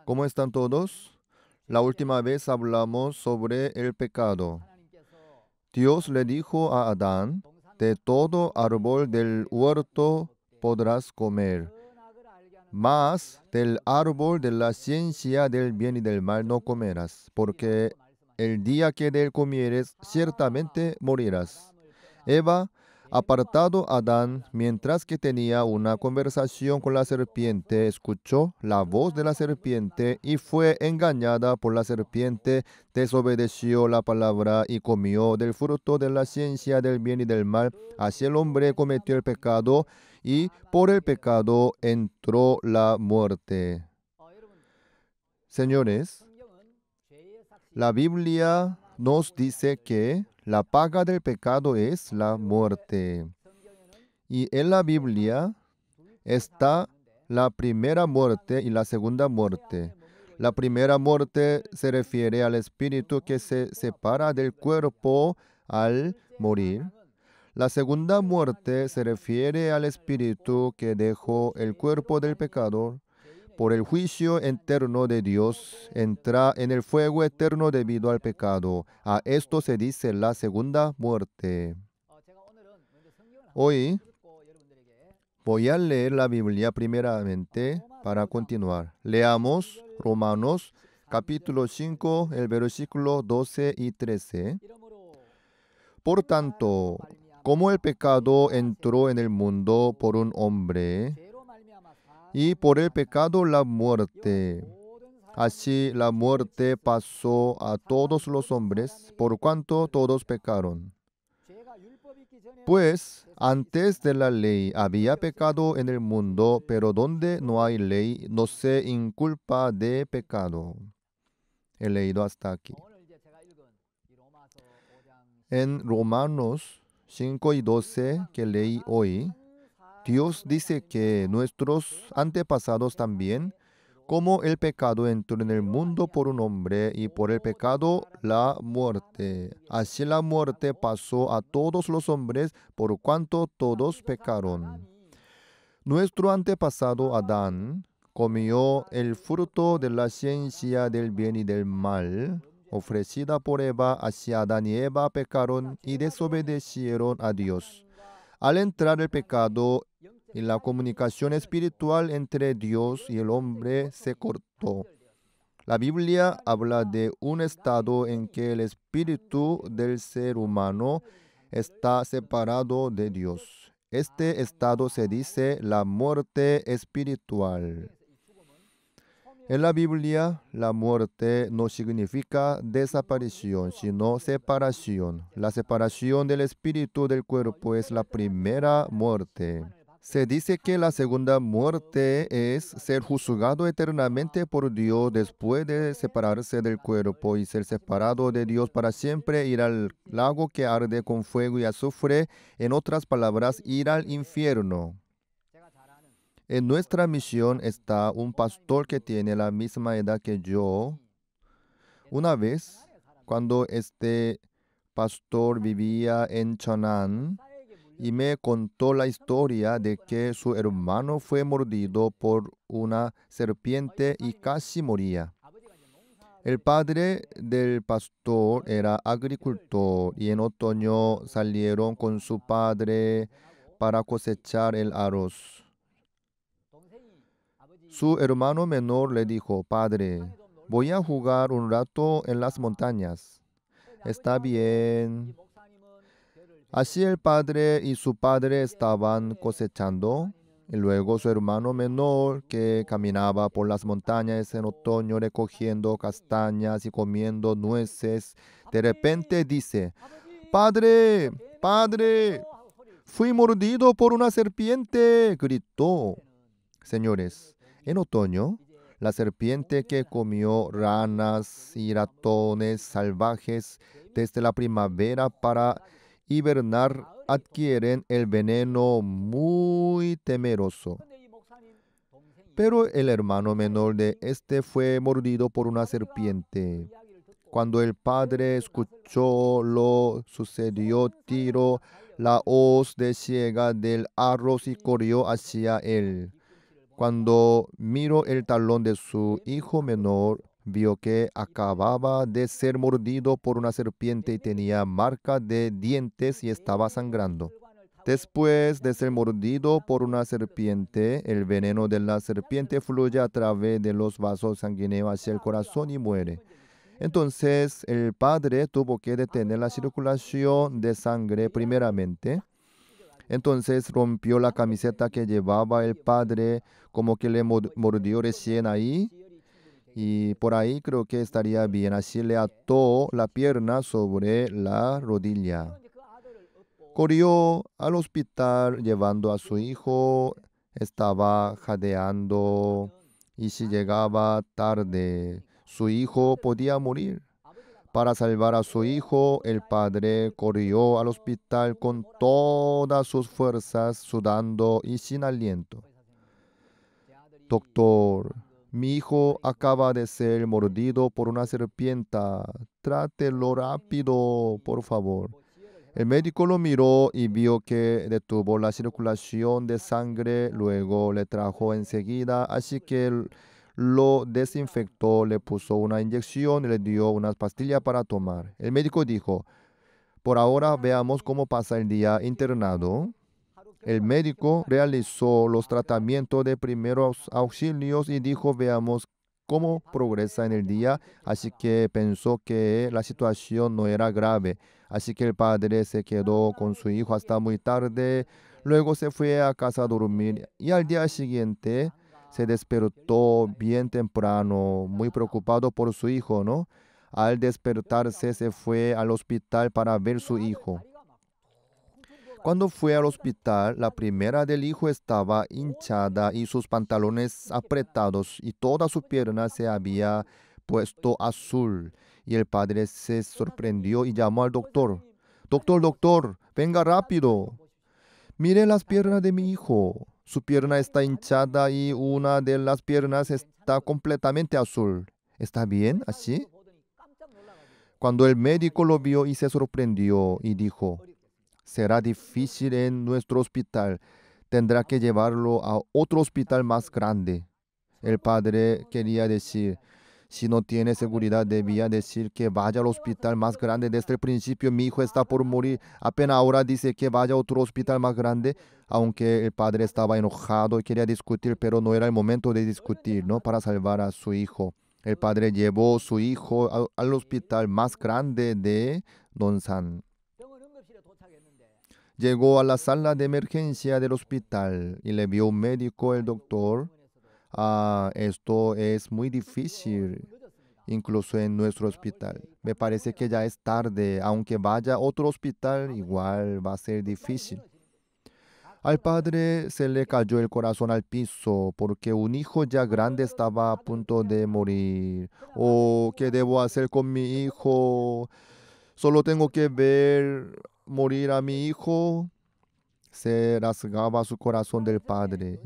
¿Cómo están todos? La última vez hablamos sobre el pecado. Dios le dijo a Adán, de todo árbol del huerto podrás comer, mas del árbol de la ciencia del bien y del mal no comerás, porque el día que de él comieres, ciertamente morirás. Eva, apartado Adán, mientras que tenía una conversación con la serpiente, escuchó la voz de la serpiente y fue engañada por la serpiente, desobedeció la palabra y comió del fruto de la ciencia del bien y del mal. Así el hombre cometió el pecado y por el pecado entró la muerte. Señores, la Biblia nos dice que la paga del pecado es la muerte. Y en la Biblia está la primera muerte y la segunda muerte. La primera muerte se refiere al espíritu que se separa del cuerpo al morir. La segunda muerte se refiere al espíritu que dejó el cuerpo del pecador por el juicio eterno de Dios, entra en el fuego eterno debido al pecado. A esto se dice la segunda muerte. Hoy voy a leer la Biblia primeramente para continuar. Leamos Romanos capítulo 5, el versículo 12 y 13. Por tanto, como el pecado entró en el mundo por un hombre, y por el pecado la muerte, así la muerte pasó a todos los hombres, por cuanto todos pecaron. Pues antes de la ley había pecado en el mundo, pero donde no hay ley no se inculpa de pecado. He leído hasta aquí. En Romanos 5 y 12 que leí hoy, Dios dice que nuestros antepasados también, como el pecado entró en el mundo por un hombre y por el pecado la muerte. Así la muerte pasó a todos los hombres por cuanto todos pecaron. Nuestro antepasado Adán comió el fruto de la ciencia del bien y del mal, ofrecida por Eva. Así Adán y Eva pecaron y desobedecieron a Dios. Al entrar el pecado, y la comunicación espiritual entre Dios y el hombre se cortó. La Biblia habla de un estado en que el espíritu del ser humano está separado de Dios. Este estado se dice la muerte espiritual. En la Biblia, la muerte no significa desaparición, sino separación. La separación del espíritu del cuerpo es la primera muerte. Se dice que la segunda muerte es ser juzgado eternamente por Dios después de separarse del cuerpo y ser separado de Dios para siempre, ir al lago que arde con fuego y azufre, en otras palabras, ir al infierno. En nuestra misión está un pastor que tiene la misma edad que yo. Una vez, cuando este pastor vivía en Chanán, y me contó la historia de que su hermano fue mordido por una serpiente y casi moría. El padre del pastor era agricultor y en otoño salieron con su padre para cosechar el arroz. Su hermano menor le dijo: Padre, voy a jugar un rato en las montañas. Está bien. Así el padre y su padre estaban cosechando, y luego su hermano menor, que caminaba por las montañas en otoño recogiendo castañas y comiendo nueces, de repente dice: Padre, padre, fui mordido por una serpiente, gritó. Señores, en otoño, la serpiente que comió ranas y ratones salvajes desde la primavera para hibernar adquieren el veneno muy temeroso. Pero el hermano menor de este fue mordido por una serpiente. Cuando el padre escuchó lo sucedió, tiró la hoz de siega del arroz y corrió hacia él. Cuando miró el talón de su hijo menor, vio que acababa de ser mordido por una serpiente y tenía marca de dientes y estaba sangrando. Después de ser mordido por una serpiente, el veneno de la serpiente fluye a través de los vasos sanguíneos hacia el corazón y muere. Entonces el padre tuvo que detener la circulación de sangre primeramente. Entonces rompió la camiseta que llevaba el padre, como que le mordió recién ahí. Y por ahí creo que estaría bien. Así le ató la pierna sobre la rodilla. Corrió al hospital llevando a su hijo. Estaba jadeando. Y si llegaba tarde, su hijo podía morir. Para salvar a su hijo, el padre corrió al hospital con todas sus fuerzas, sudando y sin aliento. Doctor, mi hijo acaba de ser mordido por una serpiente. Trátelo rápido, por favor. El médico lo miró y vio que detuvo la circulación de sangre, luego le trajo enseguida, así que lo desinfectó, le puso una inyección y le dio unas pastillas para tomar. El médico dijo, por ahora veamos cómo pasa el día internado. El médico realizó los tratamientos de primeros auxilios y dijo, veamos cómo progresa en el día, así que pensó que la situación no era grave. Así que el padre se quedó con su hijo hasta muy tarde, luego se fue a casa a dormir y al día siguiente se despertó bien temprano, muy preocupado por su hijo, ¿no? Al despertarse se fue al hospital para ver su hijo. Cuando fue al hospital, la primera del hijo estaba hinchada y sus pantalones apretados y toda su pierna se había puesto azul. Y el padre se sorprendió y llamó al doctor. Doctor, doctor, venga rápido. Mire las piernas de mi hijo. Su pierna está hinchada y una de las piernas está completamente azul. ¿Está bien así? Cuando el médico lo vio y se sorprendió y dijo, será difícil en nuestro hospital. Tendrá que llevarlo a otro hospital más grande. El padre quería decir, si no tiene seguridad, debía decir que vaya al hospital más grande. Desde el principio mi hijo está por morir. Apenas ahora dice que vaya a otro hospital más grande. Aunque el padre estaba enojado y quería discutir, pero no era el momento de discutir, ¿no? Para salvar a su hijo. El padre llevó a su hijo al hospital más grande de Nonsan. Llegó a la sala de emergencia del hospital y le vio un médico, el doctor. Esto es muy difícil, incluso en nuestro hospital. Me parece que ya es tarde, aunque vaya a otro hospital, igual va a ser difícil. Al padre se le cayó el corazón al piso porque un hijo ya grande estaba a punto de morir. Oh, ¿qué debo hacer con mi hijo? Solo tengo que ver morir a mi hijo. Se rasgaba su corazón del padre.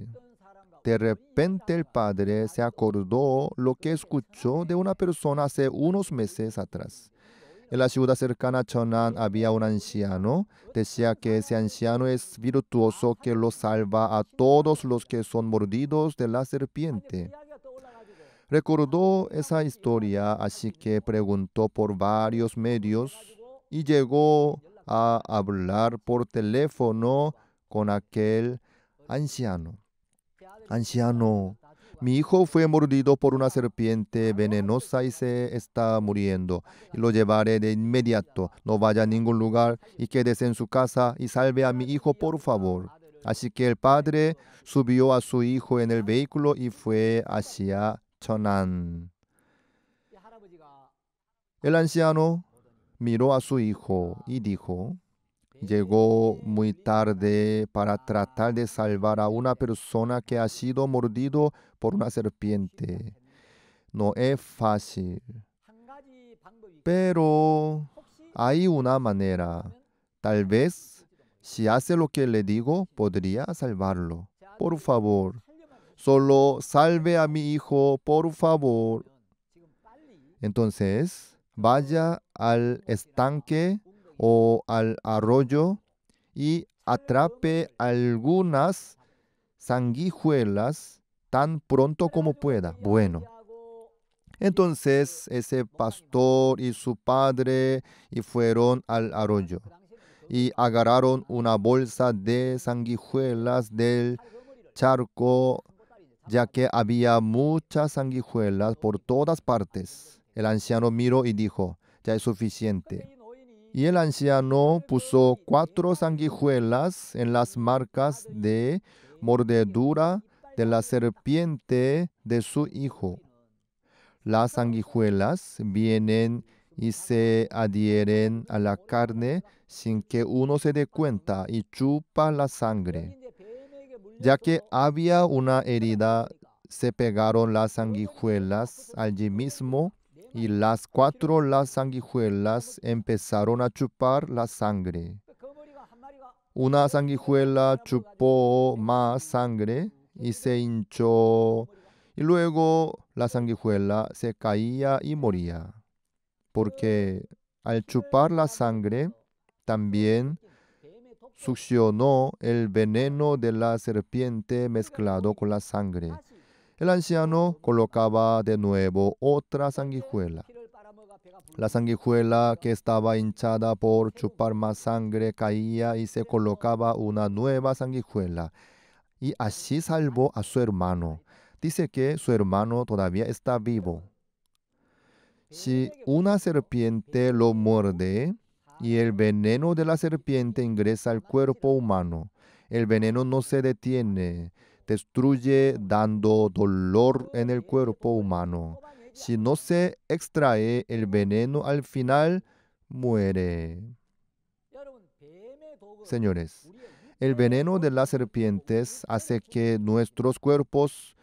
De repente el padre se acordó lo que escuchó de una persona hace unos meses atrás. En la ciudad cercana a Cheonan había un anciano. Decía que ese anciano es virtuoso que lo salva a todos los que son mordidos de la serpiente. Recordó esa historia, así que preguntó por varios medios y llegó a hablar por teléfono con aquel anciano. Anciano, mi hijo fue mordido por una serpiente venenosa y se está muriendo. Y lo llevaré de inmediato. No vaya a ningún lugar y quédese en su casa y salve a mi hijo, por favor. Así que el padre subió a su hijo en el vehículo y fue hacia Cheonan. El anciano miró a su hijo y dijo, llegó muy tarde para tratar de salvar a una persona que ha sido mordido por una serpiente. No es fácil, pero hay una manera. Tal vez, si hace lo que le digo, podría salvarlo. Por favor, solo salve a mi hijo, por favor. Entonces, vaya al estanque o al arroyo y atrape algunas sanguijuelas tan pronto como pueda. Bueno, entonces ese pastor y su padre y fueron al arroyo y agarraron una bolsa de sanguijuelas del charco, ya que había muchas sanguijuelas por todas partes. El anciano miró y dijo, ya es suficiente. Y el anciano puso 4 sanguijuelas en las marcas de mordedura de la serpiente de su hijo. Las sanguijuelas vienen y se adhieren a la carne sin que uno se dé cuenta y chupa la sangre. Ya que había una herida, se pegaron las sanguijuelas allí mismo y las sanguijuelas empezaron a chupar la sangre. Una sanguijuela chupó más sangre y se hinchó, y luego la sanguijuela se caía y moría, porque al chupar la sangre también succionó el veneno de la serpiente mezclado con la sangre. El anciano colocaba de nuevo otra sanguijuela. La sanguijuela que estaba hinchada por chupar más sangre caía y se colocaba una nueva sanguijuela. Y así salvó a su hermano. Dice que su hermano todavía está vivo. Si una serpiente lo muerde y el veneno de la serpiente ingresa al cuerpo humano, el veneno no se detiene, destruye dando dolor en el cuerpo humano. Si no se extrae el veneno al final, muere. Señores, el veneno de las serpientes hace que nuestros cuerpos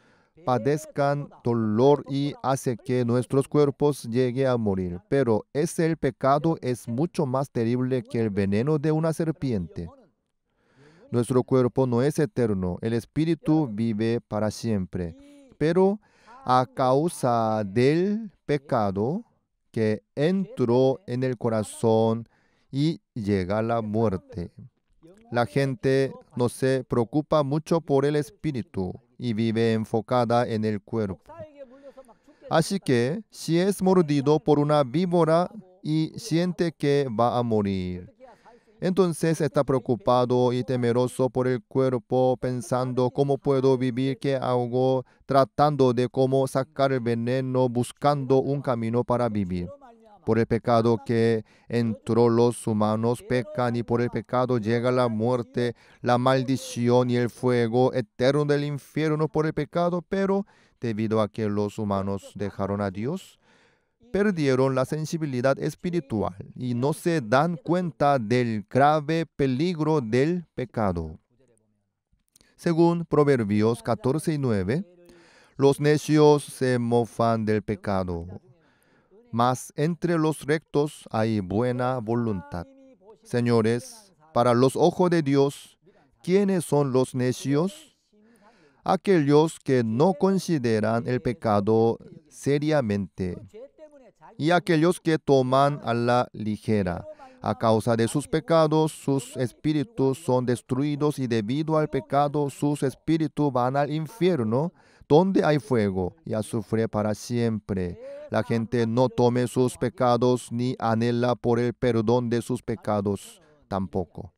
padezcan dolor y hace que nuestros cuerpos lleguen a morir. Pero el pecado es mucho más terrible que el veneno de una serpiente. Nuestro cuerpo no es eterno, el espíritu vive para siempre. Pero a causa del pecado que entró en el corazón y llega a la muerte, la gente no se preocupa mucho por el espíritu y vive enfocada en el cuerpo. Así que si es mordido por una víbora y siente que va a morir, entonces está preocupado y temeroso por el cuerpo, pensando cómo puedo vivir, qué hago, tratando de cómo sacar el veneno, buscando un camino para vivir. Por el pecado que entró los humanos pecan y por el pecado llega la muerte, la maldición y el fuego eterno del infierno por el pecado, pero debido a que los humanos dejaron a Dios, perdieron la sensibilidad espiritual y no se dan cuenta del grave peligro del pecado. Según Proverbios 14:9, los necios se mofan del pecado, mas entre los rectos hay buena voluntad. Señores, para los ojos de Dios, ¿quiénes son los necios? Aquellos que no consideran el pecado seriamente y aquellos que toman a la ligera. A causa de sus pecados, sus espíritus son destruidos y debido al pecado, sus espíritus van al infierno, donde hay fuego y azufre para siempre. La gente no tome sus pecados ni anhela por el perdón de sus pecados tampoco.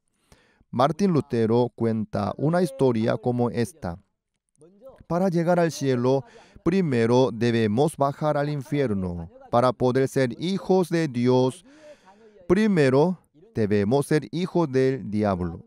Martín Lutero cuenta una historia como esta. Para llegar al cielo, primero debemos bajar al infierno. Para poder ser hijos de Dios, primero debemos ser hijos del diablo.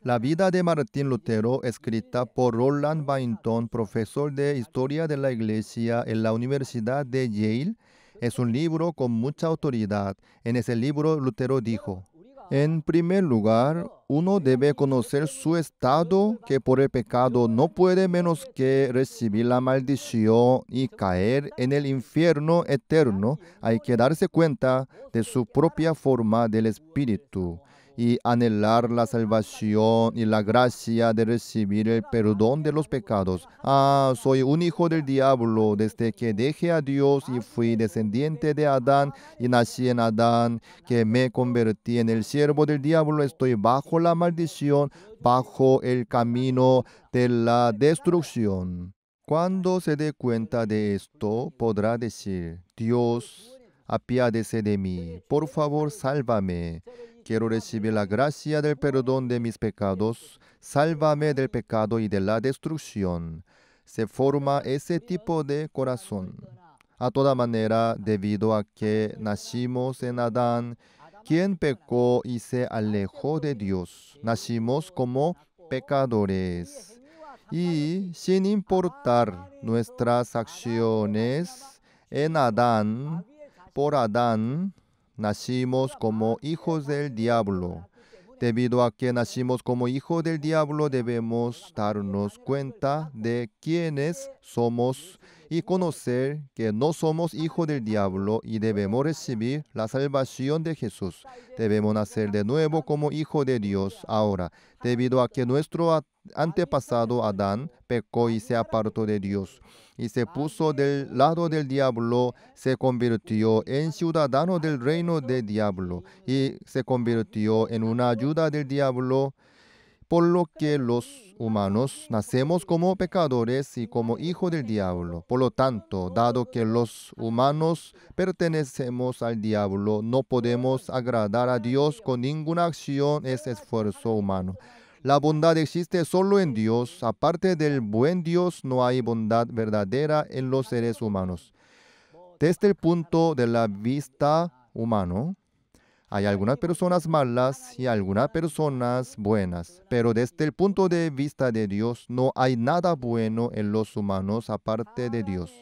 La vida de Martín Lutero, escrita por Roland Bainton, profesor de Historia de la Iglesia en la Universidad de Yale, es un libro con mucha autoridad. En ese libro, Lutero dijo: en primer lugar, uno debe conocer su estado, que por el pecado no puede menos que recibir la maldición y caer en el infierno eterno. Hay que darse cuenta de su propia forma del espíritu y anhelar la salvación y la gracia de recibir el perdón de los pecados. Soy un hijo del diablo desde que dejé a Dios y fui descendiente de Adán y nací en Adán, que me convertí en el siervo del diablo. Estoy bajo la maldición, bajo el camino de la destrucción. Cuando se dé cuenta de esto, podrá decir, Dios, apiádese de mí, por favor, sálvame. Quiero recibir la gracia del perdón de mis pecados, sálvame del pecado y de la destrucción. Se forma ese tipo de corazón. A toda manera, debido a que nacimos en Adán, quien pecó y se alejó de Dios, nacimos como pecadores. Y sin importar nuestras acciones, en Adán, por Adán, nacimos como hijos del diablo. Debido a que nacimos como hijos del diablo, debemos darnos cuenta de quiénes somos y conocer que no somos hijos del diablo y debemos recibir la salvación de Jesús. Debemos nacer de nuevo como hijo de Dios ahora, debido a que nuestro antepasado Adán pecó y se apartó de Dios y se puso del lado del diablo, se convirtió en ciudadano del reino del diablo y se convirtió en una ayuda del diablo, por lo que los humanos nacemos como pecadores y como hijos del diablo. Por lo tanto, dado que los humanos pertenecemos al diablo, no podemos agradar a Dios con ninguna acción, es esfuerzo humano. La bondad existe solo en Dios. Aparte del buen Dios, no hay bondad verdadera en los seres humanos. Desde el punto de la vista humano, hay algunas personas malas y algunas personas buenas, pero desde el punto de vista de Dios, no hay nada bueno en los humanos aparte de Dios.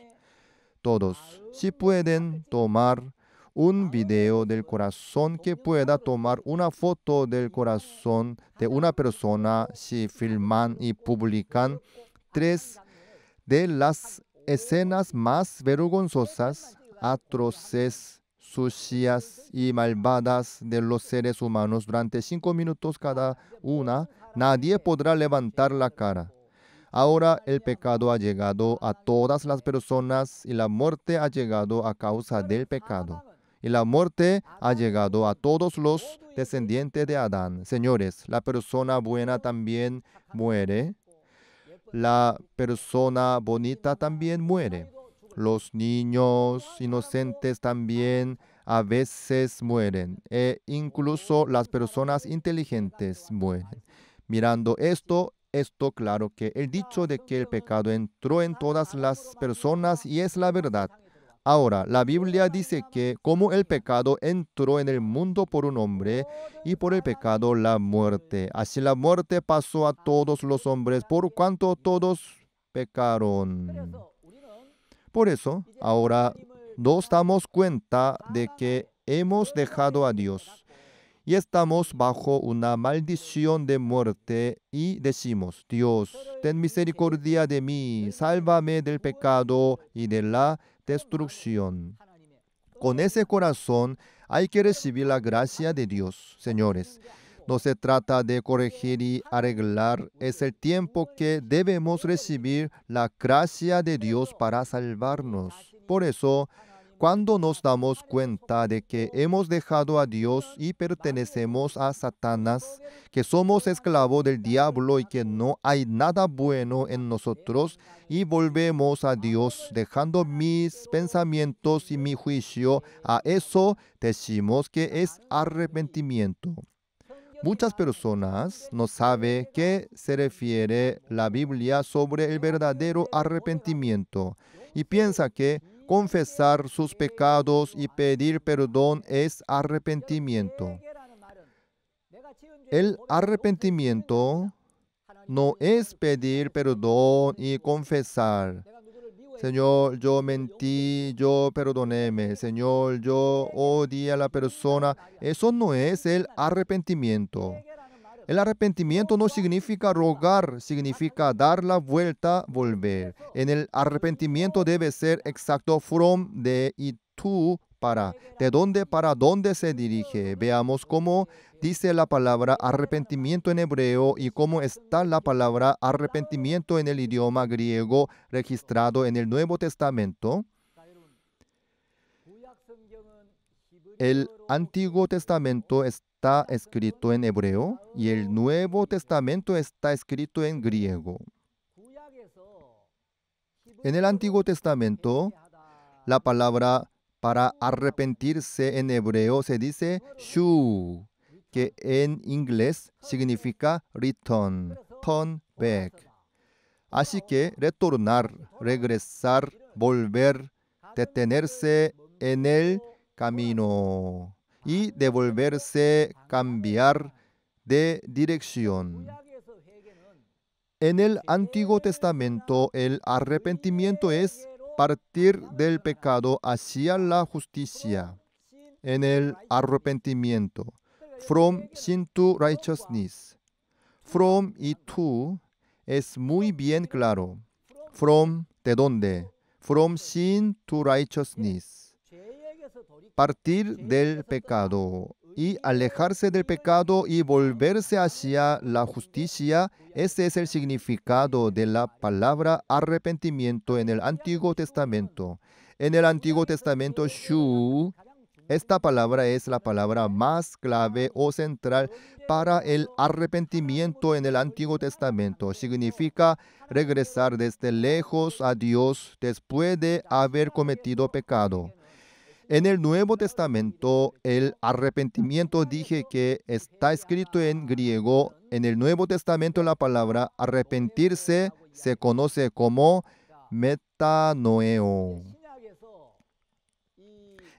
Todos, si pueden tomar un video del corazón, que pueda tomar una foto del corazón de una persona, si filman y publican 3 de las escenas más vergonzosas, atroces, sucias y malvadas de los seres humanos durante 5 minutos cada una, nadie podrá levantar la cara. Ahora el pecado ha llegado a todas las personas y la muerte ha llegado a causa del pecado. Y la muerte ha llegado a todos los descendientes de Adán. Señores, la persona buena también muere. La persona bonita también muere. Los niños inocentes también a veces mueren. E incluso las personas inteligentes mueren. Mirando esto, claro que el dicho de que el pecado entró en todas las personas y es la verdad. Ahora, la Biblia dice que como el pecado entró en el mundo por un hombre y por el pecado la muerte, así la muerte pasó a todos los hombres por cuanto todos pecaron. Por eso, ahora nos damos cuenta de que hemos dejado a Dios y estamos bajo una maldición de muerte y decimos, Dios, ten misericordia de mí, sálvame del pecado y de la destrucción. Con ese corazón hay que recibir la gracia de Dios, señores. No se trata de corregir y arreglar, es el tiempo que debemos recibir la gracia de Dios para salvarnos. Por eso, cuando nos damos cuenta de que hemos dejado a Dios y pertenecemos a Satanás, que somos esclavos del diablo y que no hay nada bueno en nosotros, y volvemos a Dios dejando mis pensamientos y mi juicio, a eso decimos que es arrepentimiento. Muchas personas no saben qué se refiere la Biblia sobre el verdadero arrepentimiento y piensa que confesar sus pecados y pedir perdón es arrepentimiento. El arrepentimiento no es pedir perdón y confesar. Señor, yo mentí, yo perdonéme. Señor, yo odié a la persona. Eso no es el arrepentimiento. El arrepentimiento no significa rogar, significa dar la vuelta, volver. En el arrepentimiento debe ser exacto from, de y to, para. De dónde para dónde se dirige. Veamos cómo dice la palabra arrepentimiento en hebreo y cómo está la palabra arrepentimiento en el idioma griego registrado en el Nuevo Testamento. El Antiguo Testamento está escrito en hebreo y el Nuevo Testamento está escrito en griego. En el Antiguo Testamento, la palabra para arrepentirse en hebreo se dice shu, que en inglés significa return, turn back. Así que retornar, regresar, volver, detenerse en el camino y devolverse, cambiar de dirección. En el Antiguo Testamento, el arrepentimiento es partir del pecado hacia la justicia. En el arrepentimiento, from sin to righteousness. From y to es muy bien claro. From, ¿de dónde? From sin to righteousness. Partir del pecado y alejarse del pecado y volverse hacia la justicia. Ese es el significado de la palabra arrepentimiento en el Antiguo Testamento. En el Antiguo Testamento, shu, esta palabra es la palabra más clave o central para el arrepentimiento en el Antiguo Testamento. Significa regresar desde lejos a Dios después de haber cometido pecado. En el Nuevo Testamento, el arrepentimiento dije que está escrito en griego. En el Nuevo Testamento, la palabra arrepentirse se conoce como metanoeo.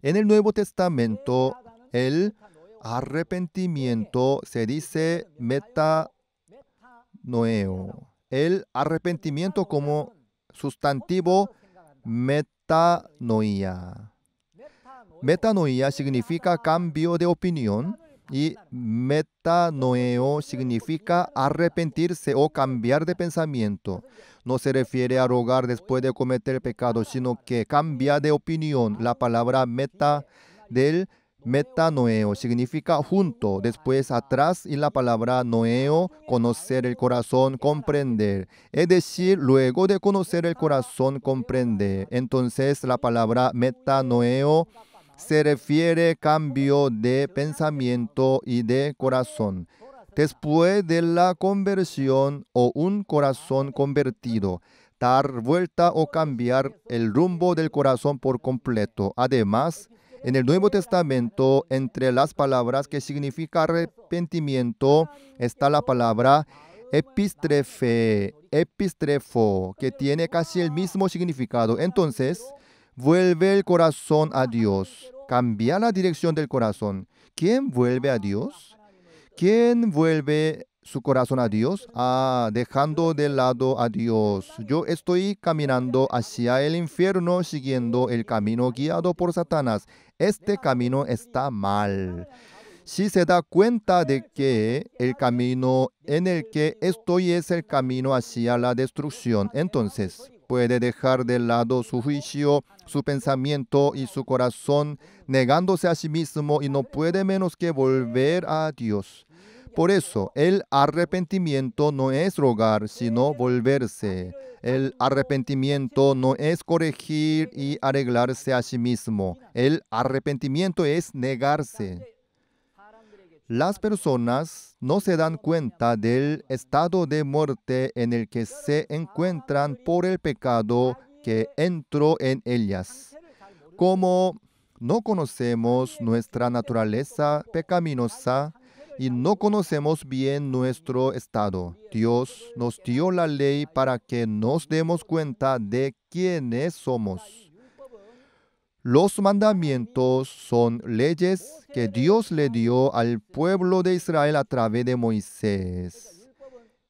En el Nuevo Testamento, el arrepentimiento se dice metanoeo. El arrepentimiento como sustantivo metanoia. Metanoia significa cambio de opinión y metanoeo significa arrepentirse o cambiar de pensamiento. No se refiere a rogar después de cometer pecado, sino que cambia de opinión. La palabra meta del metanoeo significa junto, después atrás, y la palabra noeo, conocer el corazón, comprender. Es decir, luego de conocer el corazón, comprende. Entonces, la palabra metanoeo se refiere a cambio de pensamiento y de corazón. Después de la conversión o un corazón convertido, dar vuelta o cambiar el rumbo del corazón por completo. Además, en el Nuevo Testamento, entre las palabras que significa arrepentimiento, está la palabra epistrefe, epistrefo, que tiene casi el mismo significado. Entonces, vuelve el corazón a Dios. Cambia la dirección del corazón. ¿Quién vuelve a Dios? ¿Quién vuelve su corazón a Dios? Dejando de lado a Dios. Yo estoy caminando hacia el infierno siguiendo el camino guiado por Satanás. Este camino está mal. Si se da cuenta de que el camino en el que estoy es el camino hacia la destrucción, entonces puede dejar de lado su juicio, su pensamiento y su corazón, negándose a sí mismo, y no puede menos que volver a Dios. Por eso, el arrepentimiento no es rogar, sino volverse. El arrepentimiento no es corregir y arreglarse a sí mismo. El arrepentimiento es negarse. Las personas no se dan cuenta del estado de muerte en el que se encuentran por el pecado que entró en ellas. Como no conocemos nuestra naturaleza pecaminosa y no conocemos bien nuestro estado, Dios nos dio la ley para que nos demos cuenta de quiénes somos. Los mandamientos son leyes que Dios le dio al pueblo de Israel a través de Moisés.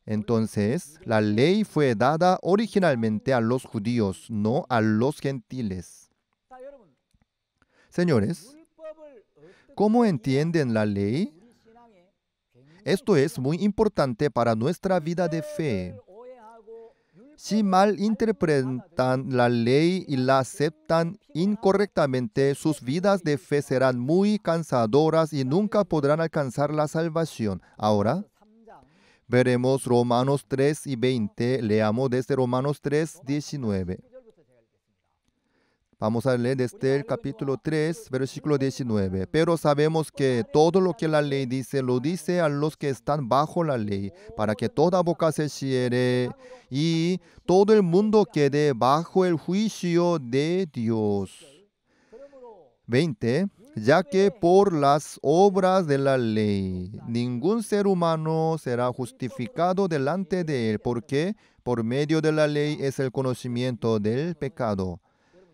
Entonces, la ley fue dada originalmente a los judíos, no a los gentiles. Señores, ¿cómo entienden la ley? Esto es muy importante para nuestra vida de fe. Si malinterpretan la ley y la aceptan incorrectamente, sus vidas de fe serán muy cansadoras y nunca podrán alcanzar la salvación. Ahora, veremos Romanos 3 y 20. Leamos desde Romanos 3, 19. Vamos a leer desde el capítulo 3, versículo 19. Pero sabemos que todo lo que la ley dice, lo dice a los que están bajo la ley, para que toda boca se cierre y todo el mundo quede bajo el juicio de Dios. 20. Ya que por las obras de la ley ningún ser humano será justificado delante de él, porque por medio de la ley es el conocimiento del pecado.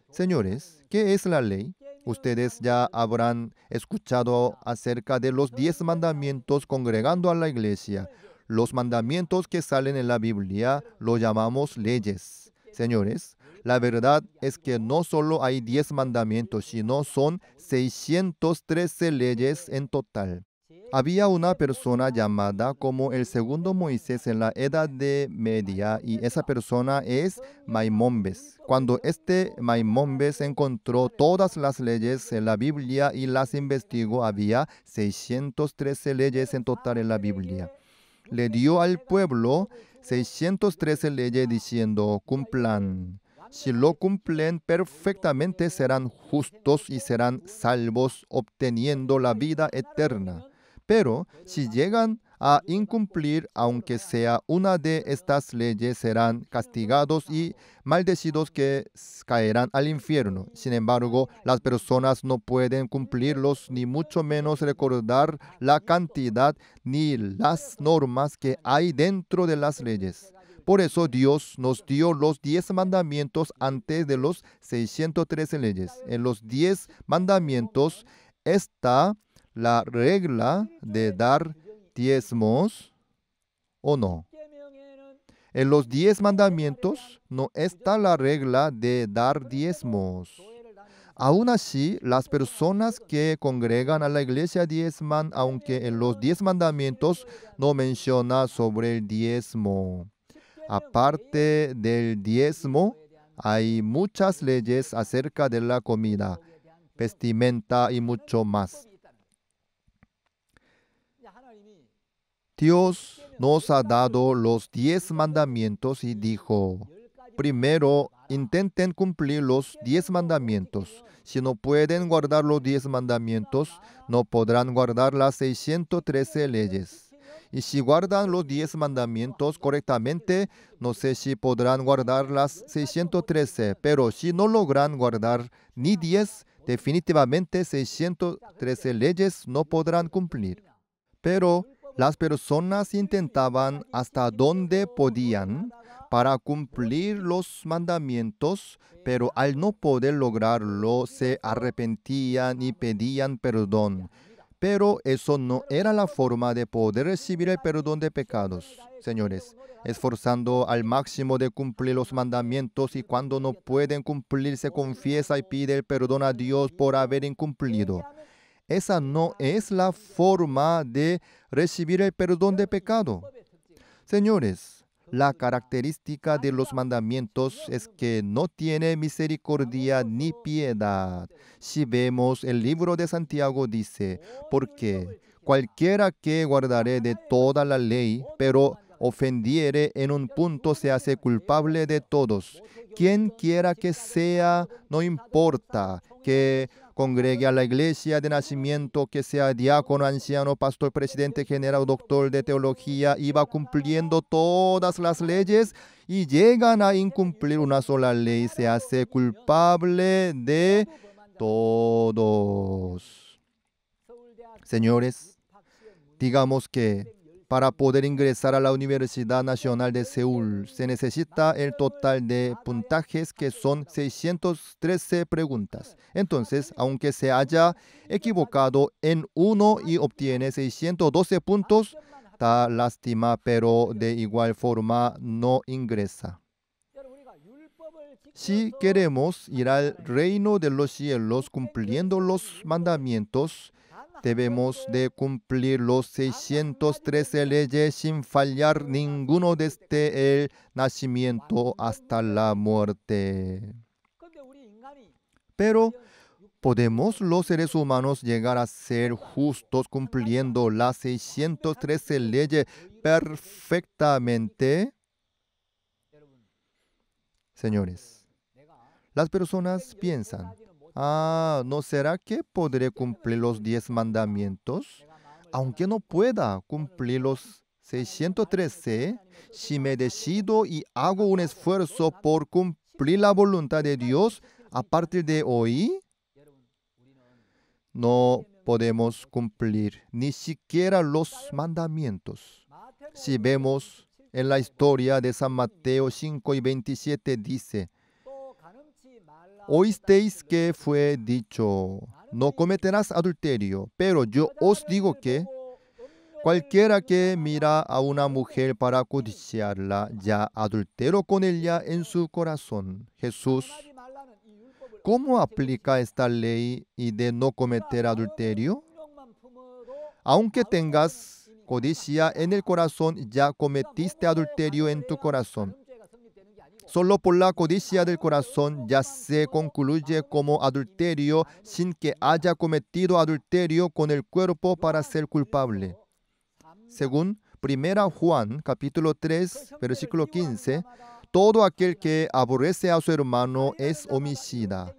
Señores, ¿qué es la ley? Ustedes ya habrán escuchado acerca de los 10 mandamientos congregando a la iglesia. Los mandamientos que salen en la Biblia lo llamamos leyes. Señores, la verdad es que no solo hay 10 mandamientos, sino son 613 leyes en total. Había una persona llamada como el segundo Moisés en la Edad de Media y esa persona es Maimónides. Cuando este Maimónides encontró todas las leyes en la Biblia y las investigó, había 613 leyes en total en la Biblia. Le dio al pueblo 613 leyes diciendo, cumplan. Si lo cumplen perfectamente serán justos y serán salvos obteniendo la vida eterna. Pero si llegan a incumplir, aunque sea una de estas leyes, serán castigados y maldecidos que caerán al infierno. Sin embargo, las personas no pueden cumplirlos, ni mucho menos recordar la cantidad ni las normas que hay dentro de las leyes. Por eso Dios nos dio los 10 mandamientos antes de los 613 leyes. En los 10 mandamientos está la regla de dar diezmos o no. En los 10 mandamientos no está la regla de dar diezmos. Aún así, las personas que congregan a la iglesia diezman, aunque en los 10 mandamientos no menciona sobre el diezmo. Aparte del diezmo, hay muchas leyes acerca de la comida, vestimenta y mucho más. Dios nos ha dado los 10 mandamientos y dijo, primero, intenten cumplir los 10 mandamientos. Si no pueden guardar los 10 mandamientos, no podrán guardar las 613 leyes. Y si guardan los 10 mandamientos correctamente, no sé si podrán guardar las 613, pero si no logran guardar ni 10, definitivamente 613 leyes no podrán cumplir. Pero las personas intentaban hasta donde podían para cumplir los mandamientos, pero al no poder lograrlo, se arrepentían y pedían perdón. Pero eso no era la forma de poder recibir el perdón de pecados. Señores, esforzando al máximo de cumplir los mandamientos y cuando no pueden cumplir, se confiesa y pide el perdón a Dios por haber incumplido. Esa no es la forma de recibir el perdón de pecado. Señores, la característica de los mandamientos es que no tiene misericordia ni piedad. Si vemos el libro de Santiago dice, porque cualquiera que guardare de toda la ley, pero ofendiere en un punto se hace culpable de todos. Quien quiera que sea, no importa que congregue a la iglesia de nacimiento, que sea diácono, anciano, pastor, presidente, general, doctor de teología, iba cumpliendo todas las leyes y llegan a incumplir una sola ley, se hace culpable de todos. Señores, digamos que para poder ingresar a la Universidad Nacional de Seúl se necesita el total de puntajes que son 613 preguntas. Entonces, aunque se haya equivocado en uno y obtiene 612 puntos, da lástima, pero de igual forma no ingresa. Si queremos ir al reino de los cielos cumpliendo los mandamientos, debemos de cumplir los 613 leyes sin fallar ninguno desde el nacimiento hasta la muerte. Pero, ¿podemos los seres humanos llegar a ser justos cumpliendo las 613 leyes perfectamente? Señores, Las personas piensan, ¿no será que podré cumplir los 10 mandamientos? Aunque no pueda cumplir los 613, si me decido y hago un esfuerzo por cumplir la voluntad de Dios, a partir de hoy, no podemos cumplir ni siquiera los mandamientos. Si vemos en la historia de San Mateo 5 y 27 dice, oísteis que fue dicho, no cometerás adulterio, pero yo os digo que cualquiera que mira a una mujer para codiciarla, ya adulteró con ella en su corazón. Jesús, ¿cómo aplica esta ley y de no cometer adulterio? Aunque tengas codicia en el corazón, ya cometiste adulterio en tu corazón. Solo por la codicia del corazón ya se concluye como adulterio sin que haya cometido adulterio con el cuerpo para ser culpable. Según 1 Juan capítulo 3, versículo 15, todo aquel que aborrece a su hermano es homicida.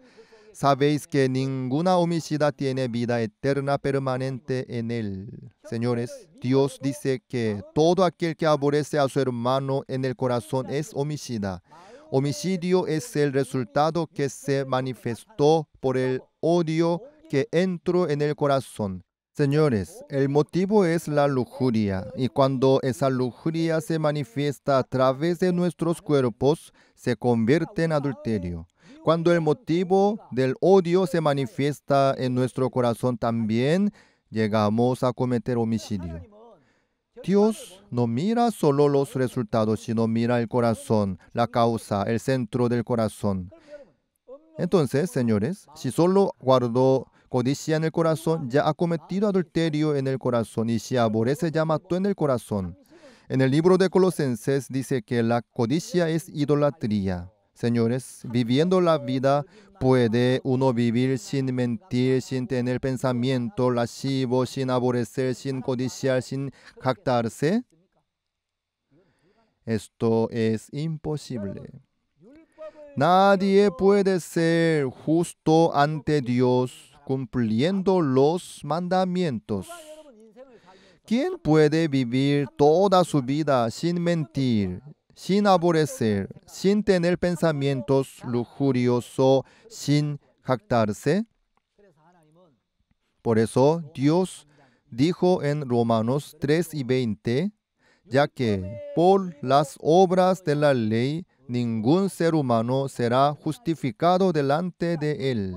Sabéis que ninguna homicida tiene vida eterna permanente en él. Señores, Dios dice que todo aquel que aborrece a su hermano en el corazón es homicida. Homicidio es el resultado que se manifestó por el odio que entró en el corazón. Señores, el motivo es la lujuria, y cuando esa lujuria se manifiesta a través de nuestros cuerpos, se convierte en adulterio. Cuando el motivo del odio se manifiesta en nuestro corazón también, llegamos a cometer homicidio. Dios no mira solo los resultados, sino mira el corazón, la causa, el centro del corazón. Entonces, señores, si solo guardó codicia en el corazón, ya ha cometido adulterio en el corazón, y si aborrece, ya mató en el corazón. En el libro de Colosenses dice que la codicia es idolatría. Señores, viviendo la vida, ¿puede uno vivir sin mentir, sin tener pensamiento lascivo, sin aborrecer, sin codiciar, sin jactarse? Esto es imposible. Nadie puede ser justo ante Dios cumpliendo los mandamientos. ¿Quién puede vivir toda su vida sin mentir, sin aborrecer, sin tener pensamientos lujuriosos, sin jactarse? Por eso Dios dijo en Romanos 3 y 20, ya que por las obras de la ley ningún ser humano será justificado delante de él.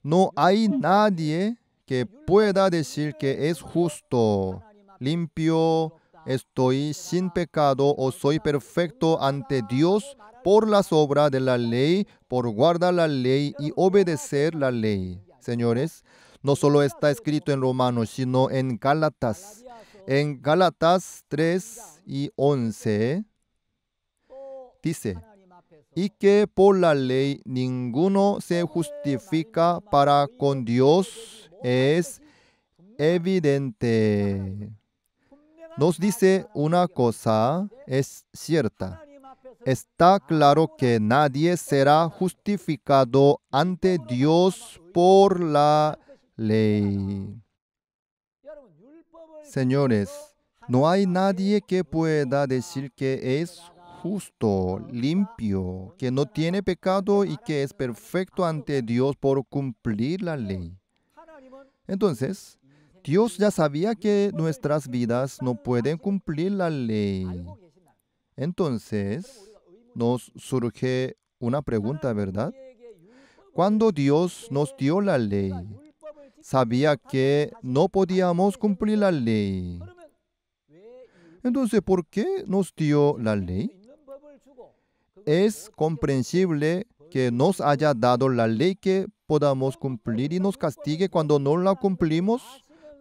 No hay nadie que pueda decir que es justo, limpio, estoy sin pecado o soy perfecto ante Dios por las obras de la ley, por guardar la ley y obedecer la ley. Señores, no solo está escrito en Romanos, sino en Gálatas. En Gálatas 3 y 11 dice, y que por la ley ninguno se justifica para con Dios es evidente. Nos dice una cosa, es cierta. Está claro que nadie será justificado ante Dios por la ley. Señores, no hay nadie que pueda decir que es justo, limpio, que no tiene pecado y que es perfecto ante Dios por cumplir la ley. Entonces, Dios ya sabía que nuestras vidas no pueden cumplir la ley. Entonces, nos surge una pregunta, ¿verdad? Cuando Dios nos dio la ley, sabía que no podíamos cumplir la ley. Entonces, ¿por qué nos dio la ley? Es comprensible que nos haya dado la ley que podamos cumplir y nos castigue cuando no la cumplimos,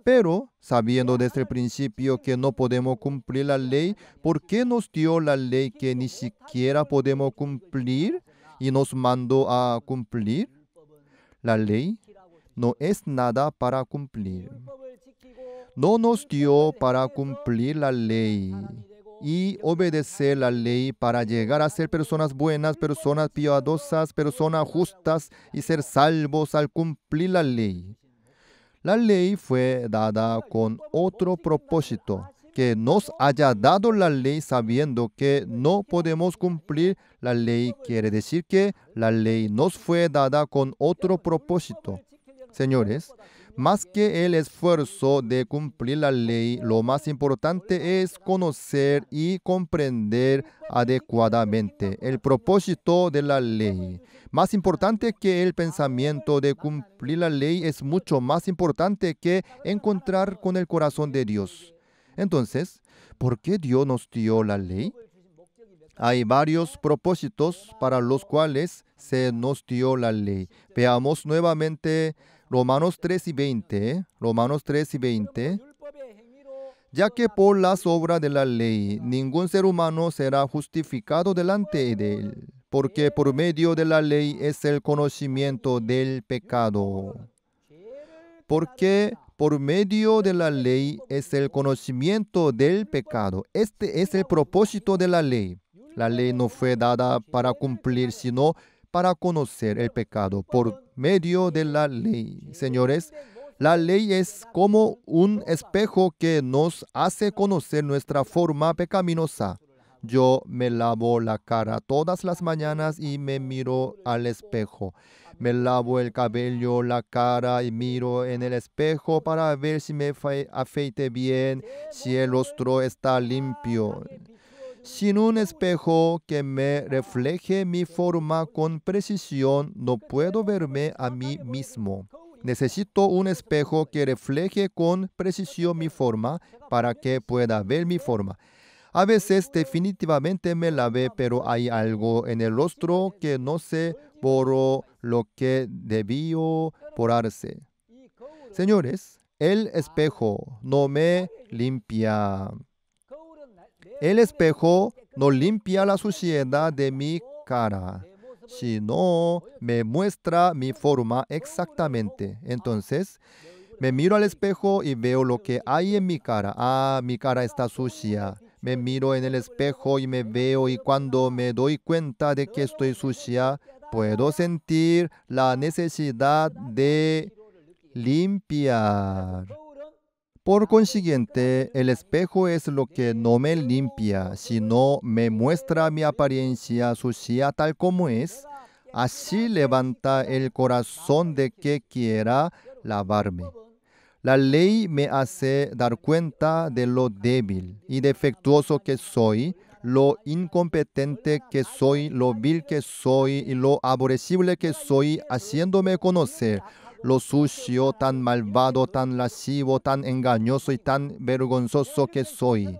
pero sabiendo desde el principio que no podemos cumplir la ley, ¿por qué nos dio la ley que ni siquiera podemos cumplir y nos mandó a cumplir? La ley no es nada para cumplir. No nos dio para cumplir la ley. y obedecer la ley para llegar a ser personas buenas, personas piadosas, personas justas y ser salvos al cumplir la ley. La ley fue dada con otro propósito, que nos haya dado la ley sabiendo que no podemos cumplir la ley. Quiere decir que la ley nos fue dada con otro propósito. Señores, más que el esfuerzo de cumplir la ley, lo más importante es conocer y comprender adecuadamente el propósito de la ley. Más importante que el pensamiento de cumplir la ley es mucho más importante que encontrar con el corazón de Dios. Entonces, ¿por qué Dios nos dio la ley? Hay varios propósitos para los cuales se nos dio la ley. Veamos nuevamente Romanos 3 y 20. Romanos 3 y 20. Ya que por las obras de la ley ningún ser humano será justificado delante de él, porque por medio de la ley es el conocimiento del pecado. Porque por medio de la ley es el conocimiento del pecado. Este es el propósito de la ley. La ley no fue dada para cumplir, sino para conocer el pecado por medio de la ley. Señores, la ley es como un espejo que nos hace conocer nuestra forma pecaminosa. Yo me lavo la cara todas las mañanas y me miro al espejo. Me lavo el cabello, la cara y miro en el espejo para ver si me afeite bien, si el rostro está limpio. Sin un espejo que me refleje mi forma con precisión, no puedo verme a mí mismo. Necesito un espejo que refleje con precisión mi forma para que pueda ver mi forma. A veces definitivamente me lavé, pero hay algo en el rostro que no se borró lo que debió borrarse. Señores, el espejo no me limpia. El espejo no limpia la suciedad de mi cara, sino me muestra mi forma exactamente. Entonces, me miro al espejo y veo lo que hay en mi cara. Ah, mi cara está sucia. Me miro en el espejo y me veo, y cuando me doy cuenta de que estoy sucia, puedo sentir la necesidad de limpiar. Por consiguiente, el espejo es lo que no me limpia, sino me muestra mi apariencia sucia tal como es. Así levanta el corazón de que quiera lavarme. La ley me hace dar cuenta de lo débil y defectuoso que soy, lo incompetente que soy, lo vil que soy y lo aborrecible que soy, haciéndome conocer lo sucio, tan malvado, tan lascivo, tan engañoso y tan vergonzoso que soy.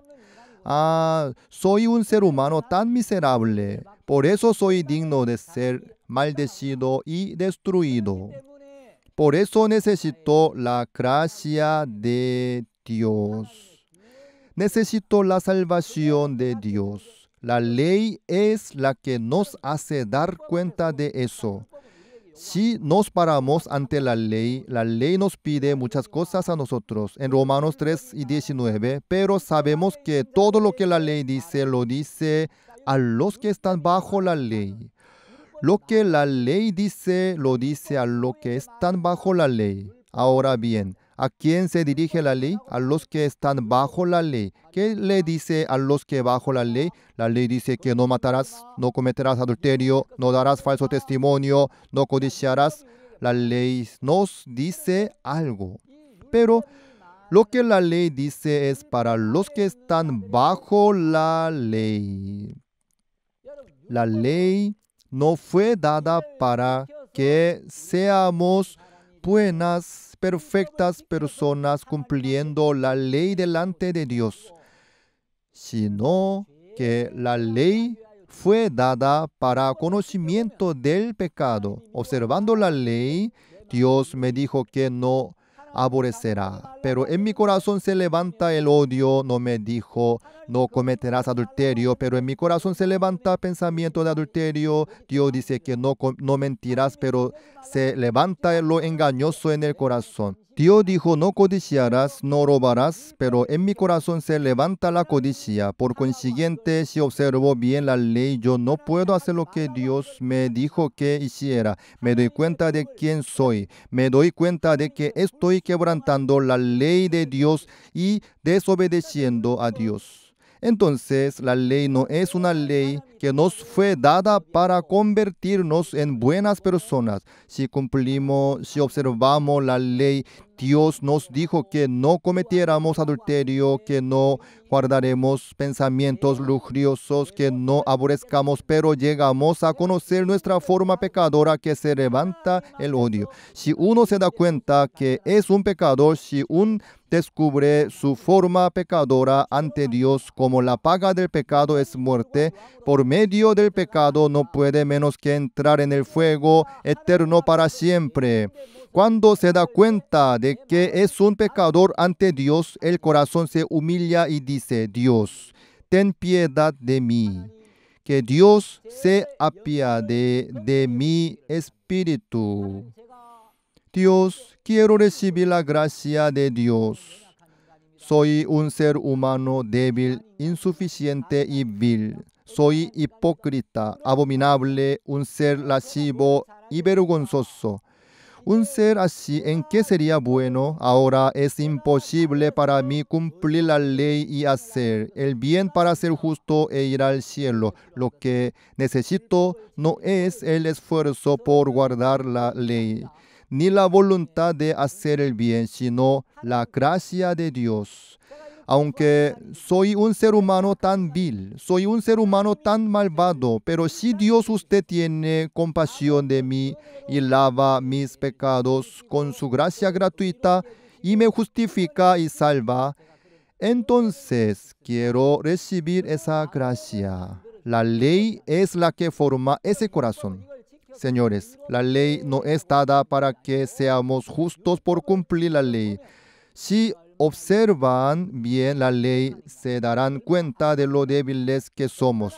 Ah, soy un ser humano tan miserable. Por eso soy digno de ser maldecido y destruido. Por eso necesito la gracia de Dios. Necesito la salvación de Dios. La ley es la que nos hace dar cuenta de eso. Si nos paramos ante la ley nos pide muchas cosas a nosotros. En Romanos 3 y 19, pero sabemos que todo lo que la ley dice, lo dice a los que están bajo la ley. Lo que la ley dice, lo dice a los que están bajo la ley. Ahora bien, ¿a quién se dirige la ley? A los que están bajo la ley. ¿Qué le dice a los que bajo la ley? La ley dice que no matarás, no cometerás adulterio, no darás falso testimonio, no codiciarás. La ley nos dice algo. Pero lo que la ley dice es para los que están bajo la ley. La ley no fue dada para que seamos buenas, perfectas personas cumpliendo la ley delante de Dios, sino que la ley fue dada para conocimiento del pecado. Observando la ley, Dios me dijo que no aborrecerá. Pero en mi corazón se levanta el odio. No me dijo, no cometerás adulterio, pero en mi corazón se levanta pensamiento de adulterio. Dios dice que no mentirás, pero se levanta lo engañoso en el corazón. Dios dijo, no codiciarás, no robarás, pero en mi corazón se levanta la codicia. Por consiguiente, si observo bien la ley, yo no puedo hacer lo que Dios me dijo que hiciera. Me doy cuenta de quién soy. Me doy cuenta de que estoy quebrantando la ley de Dios y desobedeciendo a Dios. Entonces, la ley no es una ley que nos fue dada para convertirnos en buenas personas. Si cumplimos, si observamos la ley, Dios nos dijo que no cometiéramos adulterio, que no guardaremos pensamientos lujuriosos, que no aborrezcamos, pero llegamos a conocer nuestra forma pecadora, que se levanta el odio. Si uno se da cuenta que es un pecador, si uno descubre su forma pecadora ante Dios, como la paga del pecado es muerte, por medio del pecado no puede menos que entrar en el fuego eterno para siempre. Cuando se da cuenta de que es un pecador ante Dios, el corazón se humilla y dice, Dios, ten piedad de mí. Que Dios se apiade de mi espíritu. Dios, quiero recibir la gracia de Dios. Soy un ser humano débil, insuficiente y vil. Soy hipócrita, abominable, un ser lascivo y vergonzoso. Un ser así, ¿en qué sería bueno? Ahora es imposible para mí cumplir la ley y hacer el bien para ser justo e ir al cielo. Lo que necesito no es el esfuerzo por guardar la ley, ni la voluntad de hacer el bien, sino la gracia de Dios. Aunque soy un ser humano tan vil, soy un ser humano tan malvado, pero si Dios, usted tiene compasión de mí y lava mis pecados con su gracia gratuita y me justifica y salva, entonces quiero recibir esa gracia. La ley es la que forma ese corazón. Señores, la ley no es dada para que seamos justos por cumplir la ley. Si observan bien la ley, se darán cuenta de lo débiles que somos,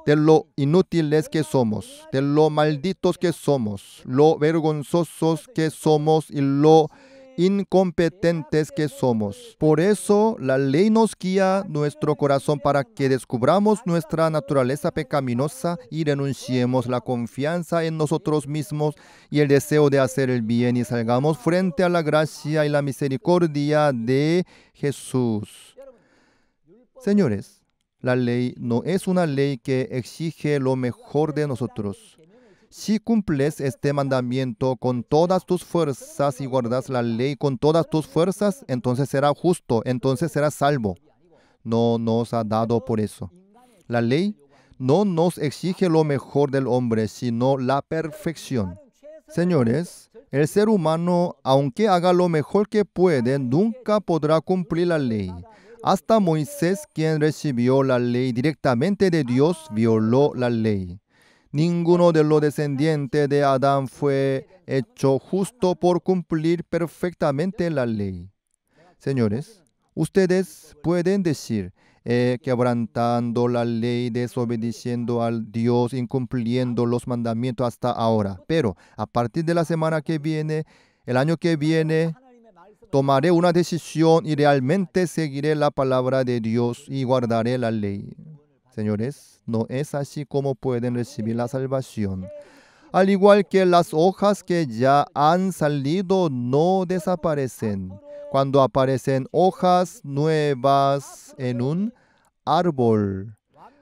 de lo inútiles que somos, de lo malditos que somos, lo vergonzosos que somos y lo incompetentes que somos. Por eso la ley nos guía nuestro corazón para que descubramos nuestra naturaleza pecaminosa y renunciemos la confianza en nosotros mismos y el deseo de hacer el bien y salgamos frente a la gracia y la misericordia de Jesús. Señores, la ley no es una ley que exige lo mejor de nosotros. Si cumples este mandamiento con todas tus fuerzas y guardas la ley con todas tus fuerzas, entonces serás justo, entonces serás salvo. No nos ha dado por eso. La ley no nos exige lo mejor del hombre, sino la perfección. Señores, el ser humano, aunque haga lo mejor que puede, nunca podrá cumplir la ley. Hasta Moisés, quien recibió la ley directamente de Dios, violó la ley. Ninguno de los descendientes de Adán fue hecho justo por cumplir perfectamente la ley. Señores, ustedes pueden decir, quebrantando la ley, desobedeciendo al Dios, incumpliendo los mandamientos hasta ahora. Pero a partir de la semana que viene, el año que viene, tomaré una decisión y realmente seguiré la palabra de Dios y guardaré la ley. Señores, no es así como pueden recibir la salvación. Al igual que las hojas que ya han salido no desaparecen. Cuando aparecen hojas nuevas en un árbol,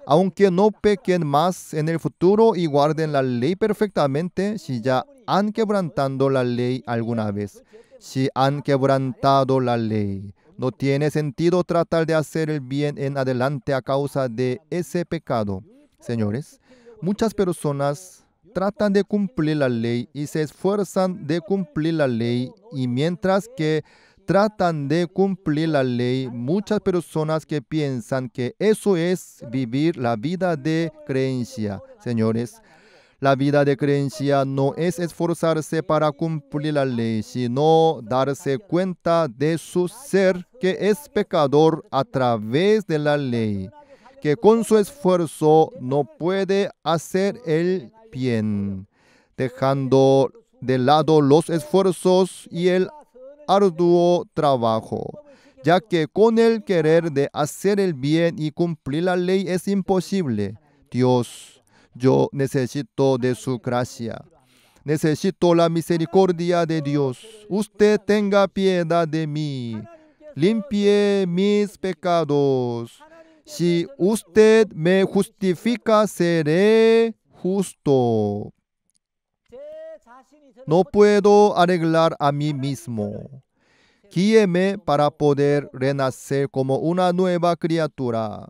aunque no pequen más en el futuro y guarden la ley perfectamente, si ya han quebrantado la ley alguna vez, si han quebrantado la ley, no tiene sentido tratar de hacer el bien en adelante a causa de ese pecado. Señores, muchas personas tratan de cumplir la ley y se esfuerzan de cumplir la ley, y mientras que tratan de cumplir la ley, muchas personas que piensan que eso es vivir la vida de creencia. Señores, la vida de creencia no es esforzarse para cumplir la ley, sino darse cuenta de su ser, que es pecador a través de la ley, que con su esfuerzo no puede hacer el bien, dejando de lado los esfuerzos y el arduo trabajo, ya que con el querer de hacer el bien y cumplir la ley es imposible. Dios, yo necesito de su gracia. Necesito la misericordia de Dios. Usted tenga piedad de mí. Limpie mis pecados. Si usted me justifica, seré justo. No puedo arreglar a mí mismo. Guíeme para poder renacer como una nueva criatura.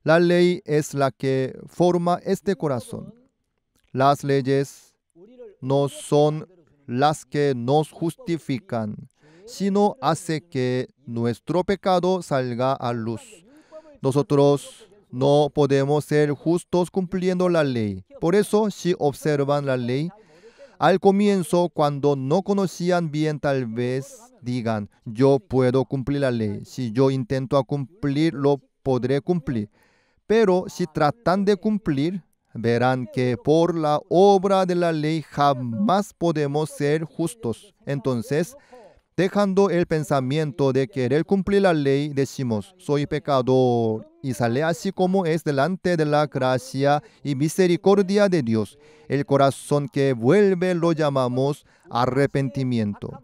La ley es la que forma este corazón. Las leyes no son las que nos justifican, sino hace que nuestro pecado salga a luz. Nosotros no podemos ser justos cumpliendo la ley. Por eso, si observan la ley, al comienzo, cuando no conocían bien, tal vez digan, yo puedo cumplir la ley. Si yo intento cumplir, lo podré cumplir. Pero si tratan de cumplir, verán que por la obra de la ley jamás podemos ser justos. Entonces, dejando el pensamiento de querer cumplir la ley, decimos, soy pecador, y sale así como es delante de la gracia y misericordia de Dios. El corazón que vuelve lo llamamos arrepentimiento.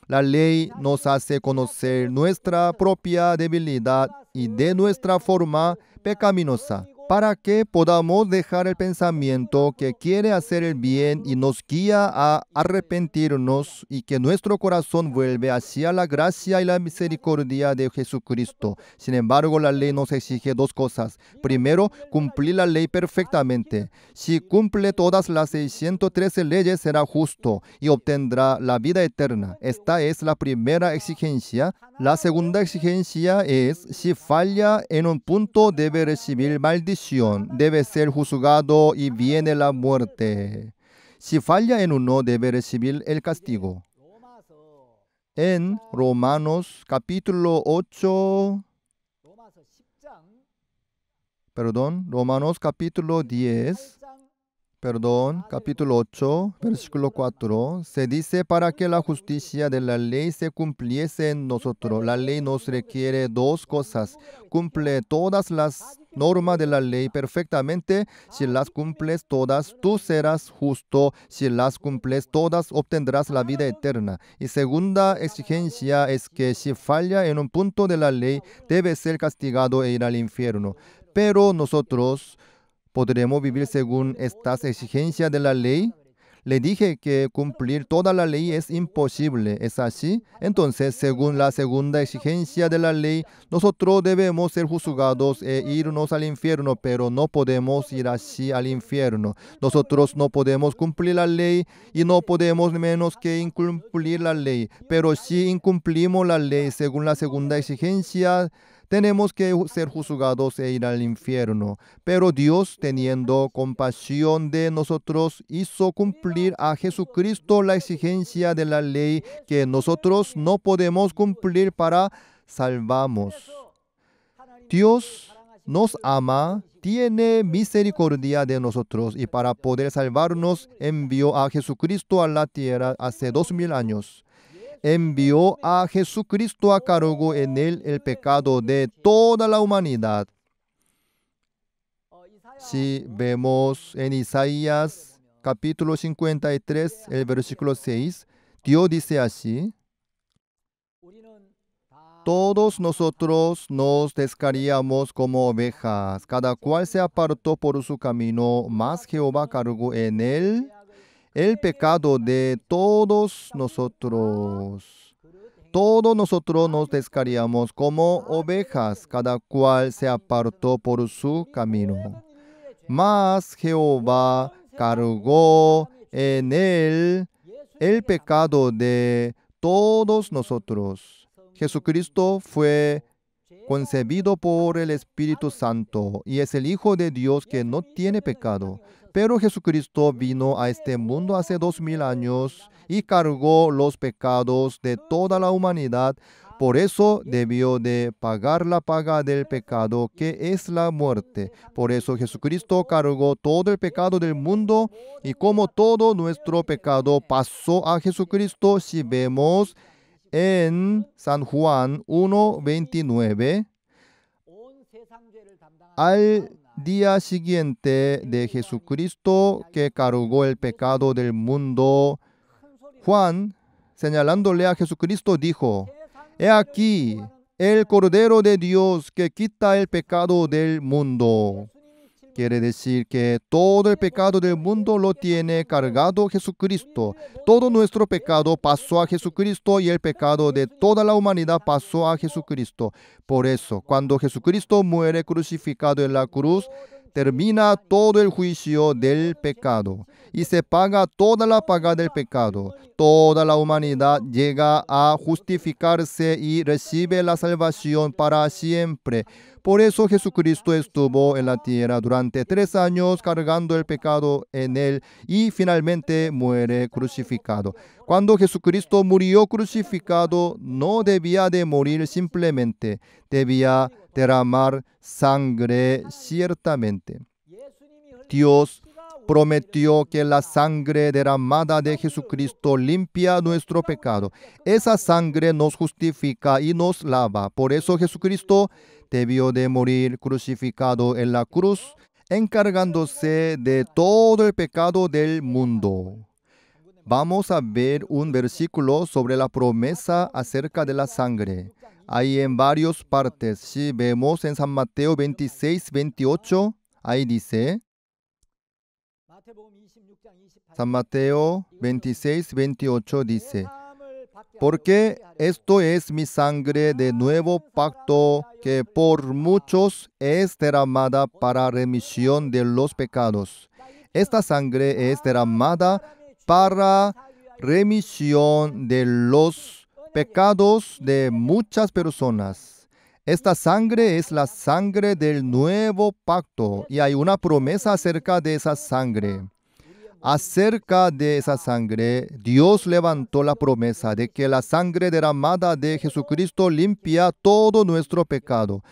La ley nos hace conocer nuestra propia debilidad y de nuestra forma pecaminosa, para que podamos dejar el pensamiento que quiere hacer el bien y nos guía a arrepentirnos y que nuestro corazón vuelve hacia la gracia y la misericordia de Jesucristo. Sin embargo, la ley nos exige dos cosas. Primero, cumplir la ley perfectamente. Si cumple todas las 613 leyes, será justo y obtendrá la vida eterna. Esta es la primera exigencia. La segunda exigencia es, si falla en un punto, debe recibir maldición, debe ser juzgado y viene la muerte. Si falla en uno, debe recibir el castigo. En Romanos capítulo 8, Romanos capítulo 10, capítulo 8, versículo 4, se dice para que la justicia de la ley se cumpliese en nosotros. La ley nos requiere dos cosas. Cumple todas las normas de la ley perfectamente. Si las cumples todas, tú serás justo. Si las cumples todas, obtendrás la vida eterna. Y segunda exigencia es que si falla en un punto de la ley, debe ser castigado e ir al infierno. Pero nosotros ¿podremos vivir según estas exigencias de la ley? Le dije que cumplir toda la ley es imposible. ¿Es así? Entonces, según la segunda exigencia de la ley, nosotros debemos ser juzgados e irnos al infierno, pero no podemos ir así al infierno. Nosotros no podemos cumplir la ley y no podemos menos que incumplir la ley. Pero si incumplimos la ley según la segunda exigencia, tenemos que ser juzgados e ir al infierno. Pero Dios, teniendo compasión de nosotros, hizo cumplir a Jesucristo la exigencia de la ley que nosotros no podemos cumplir para salvarnos. Dios nos ama, tiene misericordia de nosotros y para poder salvarnos envió a Jesucristo a la tierra hace 2000 años. Envió a Jesucristo a cargo en él el pecado de toda la humanidad. Si vemos en Isaías capítulo 53, el versículo 6, Dios dice así: todos nosotros nos descarriamos como ovejas, cada cual se apartó por su camino, mas Jehová cargó en él el pecado de todos nosotros. Todos nosotros nos descarriamos como ovejas, cada cual se apartó por su camino. Mas Jehová cargó en él el pecado de todos nosotros. Jesucristo fue concebido por el Espíritu Santo y es el Hijo de Dios que no tiene pecado. Pero Jesucristo vino a este mundo hace 2000 años y cargó los pecados de toda la humanidad Por eso debió de pagar la paga del pecado, que es la muerte. Por eso Jesucristo cargó todo el pecado del mundo, y como todo nuestro pecado pasó a Jesucristo, si vemos en San Juan 1:29, al día siguiente de Jesucristo que cargó el pecado del mundo, Juan, señalándole a Jesucristo, dijo: He aquí el Cordero de Dios que quita el pecado del mundo. Quiere decir que todo el pecado del mundo lo tiene cargado Jesucristo. Todo nuestro pecado pasó a Jesucristo y el pecado de toda la humanidad pasó a Jesucristo. Por eso, cuando Jesucristo muere crucificado en la cruz, termina todo el juicio del pecado y se paga toda la paga del pecado. Toda la humanidad llega a justificarse y recibe la salvación para siempre. Por eso Jesucristo estuvo en la tierra durante 3 años cargando el pecado en él y finalmente muere crucificado. Cuando Jesucristo murió crucificado, no debía de morir simplemente, debía derramar sangre ciertamente. Dios prometió que la sangre derramada de Jesucristo limpia nuestro pecado. Esa sangre nos justifica y nos lava. Por eso Jesucristo debió de morir crucificado en la cruz, encargándose de todo el pecado del mundo. Vamos a ver un versículo sobre la promesa acerca de la sangre. Hay en varias partes. Si vemos en San Mateo 26:28, ahí dice, San Mateo 26:28 dice: Porque esto es mi sangre de nuevo pacto, que por muchos es derramada para remisión de los pecados. Esta sangre es derramada para remisión de los pecados de muchas personas. Esta sangre es la sangre del nuevo pacto y hay una promesa acerca de esa sangre. Acerca de esa sangre, Dios levantó la promesa de que la sangre derramada de Jesucristo limpia todo nuestro pecado.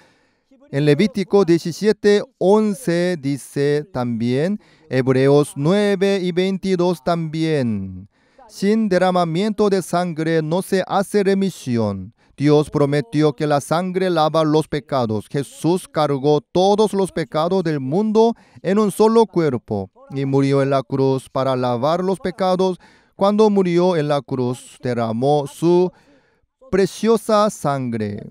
En Levítico 17:11 dice también, Hebreos 9:22 también: sin derramamiento de sangre no se hace remisión. Dios prometió que la sangre lava los pecados. Jesús cargó todos los pecados del mundo en un solo cuerpo y murió en la cruz para lavar los pecados. Cuando murió en la cruz, derramó su preciosa sangre.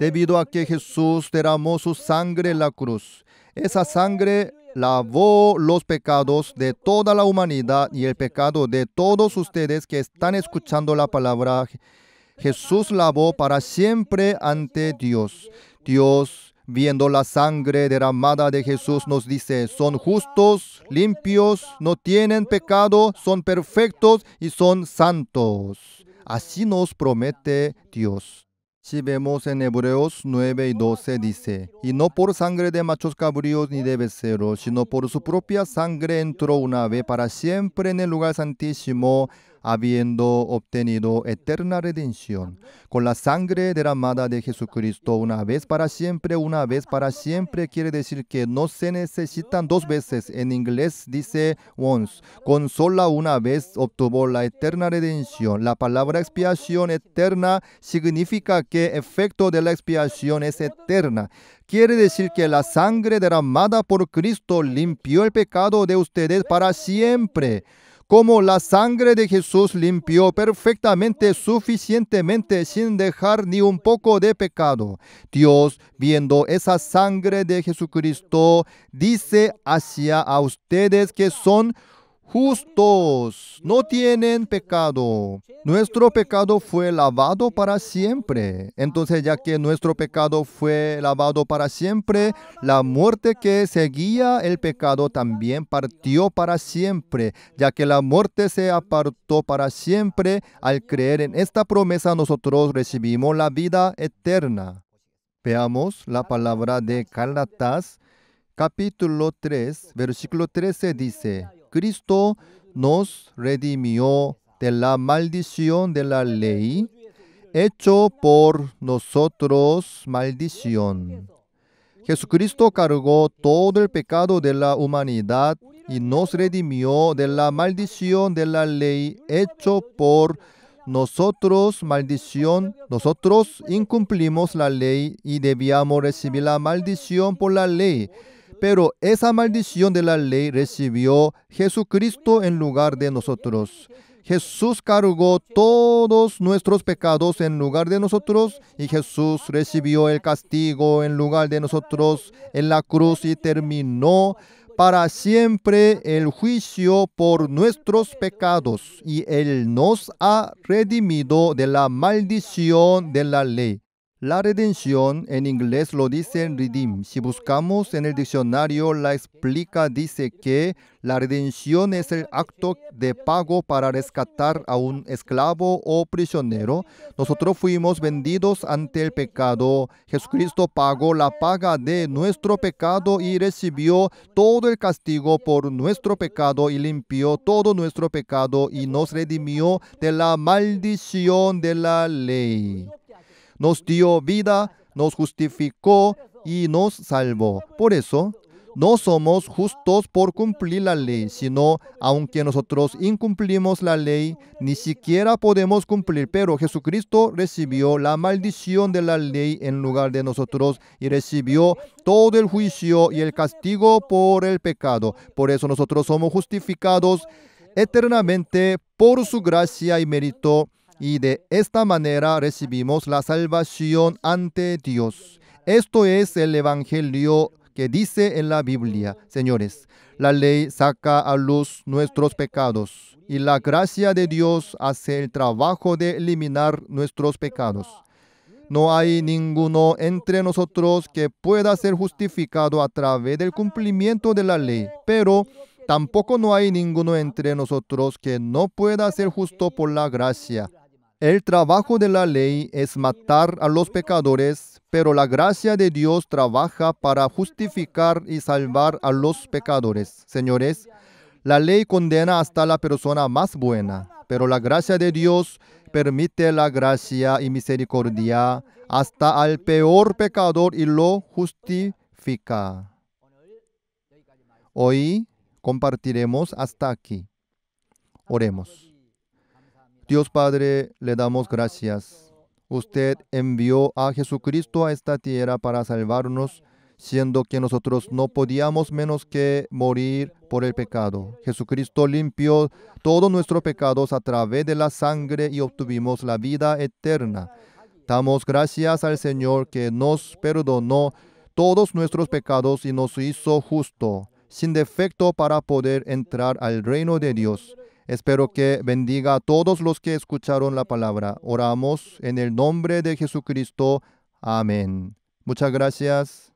Debido a que Jesús derramó su sangre en la cruz, esa sangre lavó los pecados de toda la humanidad y el pecado de todos ustedes que están escuchando la palabra. Jesús lavó para siempre ante Dios. Dios, viendo la sangre derramada de Jesús, nos dice: son justos, limpios, no tienen pecado, son perfectos y son santos. Así nos promete Dios. Si vemos en Hebreos 9:12 dice: y no por sangre de machos cabríos ni de becerros, sino por su propia sangre entró una vez para siempre en el lugar santísimo, habiendo obtenido eterna redención. Con la sangre derramada de Jesucristo, una vez para siempre quiere decir que no se necesitan 2 veces. En inglés dice once. Con sola una vez obtuvo la eterna redención. La palabra expiación eterna significa que el efecto de la expiación es eterna. Quiere decir que la sangre derramada por Cristo limpió el pecado de ustedes para siempre. Como la sangre de Jesús limpió perfectamente, suficientemente, sin dejar ni un poco de pecado. Dios, viendo esa sangre de Jesucristo, dice hacia ustedes que son justos, no tienen pecado. Nuestro pecado fue lavado para siempre. Entonces, ya que nuestro pecado fue lavado para siempre, la muerte que seguía el pecado también partió para siempre. Ya que la muerte se apartó para siempre, al creer en esta promesa nosotros recibimos la vida eterna. Veamos la palabra de Gálatas, capítulo 3, versículo 13 dice: Cristo nos redimió de la maldición de la ley, hecho por nosotros maldición. Jesucristo cargó todo el pecado de la humanidad y nos redimió de la maldición de la ley, hecho por nosotros maldición. Nosotros incumplimos la ley y debíamos recibir la maldición por la ley. Pero esa maldición de la ley recibió Jesucristo en lugar de nosotros. Jesús cargó todos nuestros pecados en lugar de nosotros y Jesús recibió el castigo en lugar de nosotros en la cruz y terminó para siempre el juicio por nuestros pecados y Él nos ha redimido de la maldición de la ley. La redención en inglés lo dice redeem. Si buscamos en el diccionario la explica, dice que la redención es el acto de pago para rescatar a un esclavo o prisionero. Nosotros fuimos vendidos ante el pecado. Jesucristo pagó la paga de nuestro pecado y recibió todo el castigo por nuestro pecado y limpió todo nuestro pecado y nos redimió de la maldición de la ley. Nos dio vida, nos justificó y nos salvó. Por eso, no somos justos por cumplir la ley, sino aunque nosotros incumplimos la ley, ni siquiera podemos cumplir. Pero Jesucristo recibió la maldición de la ley en lugar de nosotros y recibió todo el juicio y el castigo por el pecado. Por eso nosotros somos justificados eternamente por su gracia y mérito. Y de esta manera recibimos la salvación ante Dios. Esto es el Evangelio que dice en la Biblia. Señores, la ley saca a luz nuestros pecados y la gracia de Dios hace el trabajo de eliminar nuestros pecados. No hay ninguno entre nosotros que pueda ser justificado a través del cumplimiento de la ley, pero tampoco no hay ninguno entre nosotros que no pueda ser justo por la gracia. El trabajo de la ley es matar a los pecadores, pero la gracia de Dios trabaja para justificar y salvar a los pecadores. Señores, la ley condena hasta la persona más buena, pero la gracia de Dios permite la gracia y misericordia hasta al peor pecador y lo justifica. Hoy compartiremos hasta aquí. Oremos. Dios Padre, le damos gracias. Usted envió a Jesucristo a esta tierra para salvarnos, siendo que nosotros no podíamos menos que morir por el pecado. Jesucristo limpió todos nuestros pecados a través de la sangre y obtuvimos la vida eterna. Damos gracias al Señor que nos perdonó todos nuestros pecados y nos hizo justo, sin defecto para poder entrar al reino de Dios. Espero que bendiga a todos los que escucharon la palabra. Oramos en el nombre de Jesucristo. Amén. Muchas gracias.